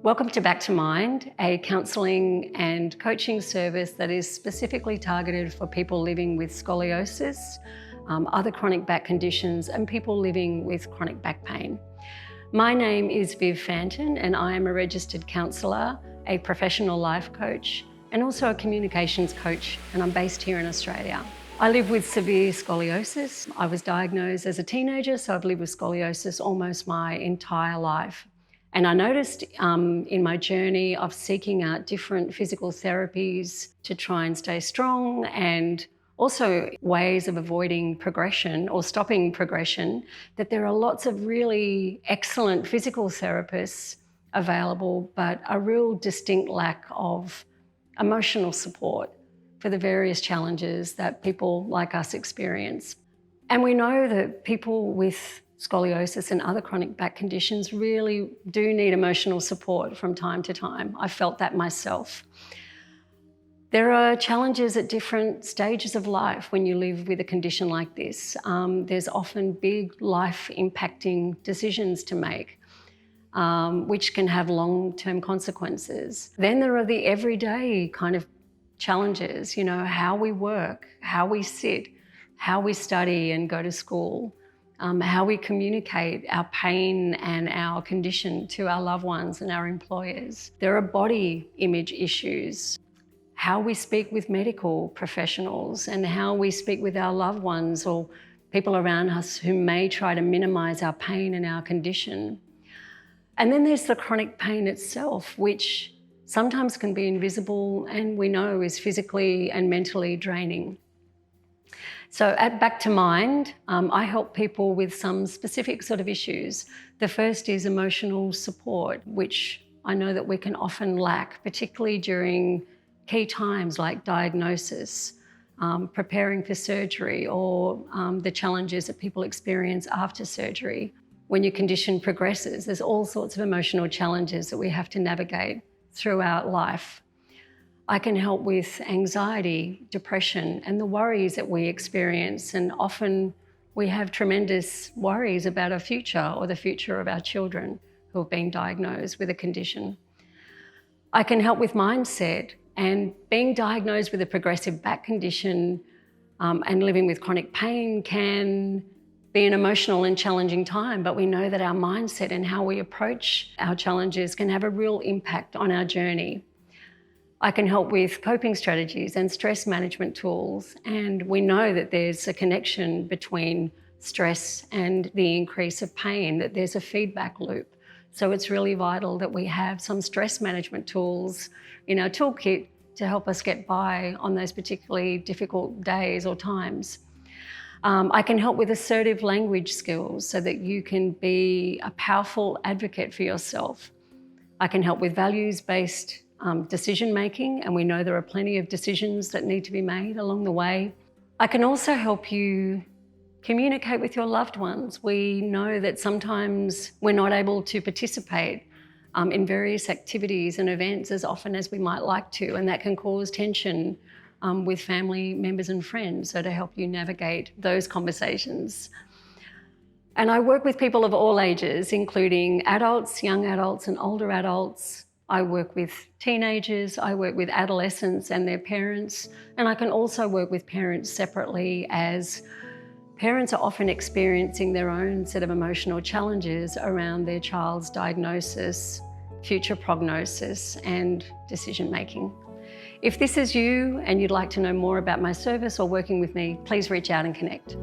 Welcome to Back to Mind, a counselling and coaching service that is specifically targeted for people living with scoliosis, other chronic back conditions, and people living with chronic back pain. My name is Viv Fanton, and I am a registered counsellor, a professional life coach, and also a communications coach, and I'm based here in Australia. I live with severe scoliosis. I was diagnosed as a teenager, so I've lived with scoliosis almost my entire life. And I noticed in my journey of seeking out different physical therapies to try and stay strong, and also ways of avoiding progression or stopping progression, that there are lots of really excellent physical therapists available, but a real distinct lack of emotional support for the various challenges that people like us experience. And we know that people with scoliosis and other chronic back conditions really do need emotional support from time to time. I felt that myself. There are challenges at different stages of life when you live with a condition like this. There's often big life-impacting decisions to make, which can have long-term consequences. Then there are the everyday kind of challenges, how we work, how we sit, how we study and go to school, how we communicate our pain and our condition to our loved ones and our employers. There are body image issues, how we speak with medical professionals and how we speak with our loved ones or people around us who may try to minimise our pain and our condition. And then there's the chronic pain itself, which sometimes can be invisible and we know is physically and mentally draining. So at Back to Mind, I help people with some specific sort of issues. The first is emotional support, which I know that we can often lack, particularly during key times like diagnosis, preparing for surgery, or the challenges that people experience after surgery. When your condition progresses, there's all sorts of emotional challenges that we have to navigate throughout life. I can help with anxiety, depression, and the worries that we experience. And often we have tremendous worries about our future or the future of our children who have been diagnosed with a condition. I can help with mindset, and being diagnosed with a progressive back condition and living with chronic pain can be an emotional and challenging time, but we know that our mindset and how we approach our challenges can have a real impact on our journey. I can help with coping strategies and stress management tools, and we know that there's a connection between stress and the increase of pain, that there's a feedback loop. So it's really vital that we have some stress management tools in our toolkit to help us get by on those particularly difficult days or times. I can help with assertive language skills so that you can be a powerful advocate for yourself. I can help with values-based decision making, and we know there are plenty of decisions that need to be made along the way. I can also help you communicate with your loved ones. We know that sometimes we're not able to participate in various activities and events as often as we might like to, and that can cause tension with family members and friends, so to help you navigate those conversations. And I work with people of all ages, including adults, young adults and older adults. I work with teenagers, I work with adolescents and their parents, and I can also work with parents separately, as parents are often experiencing their own set of emotional challenges around their child's diagnosis, future prognosis and decision making. If this is you and you'd like to know more about my service or working with me, please reach out and connect.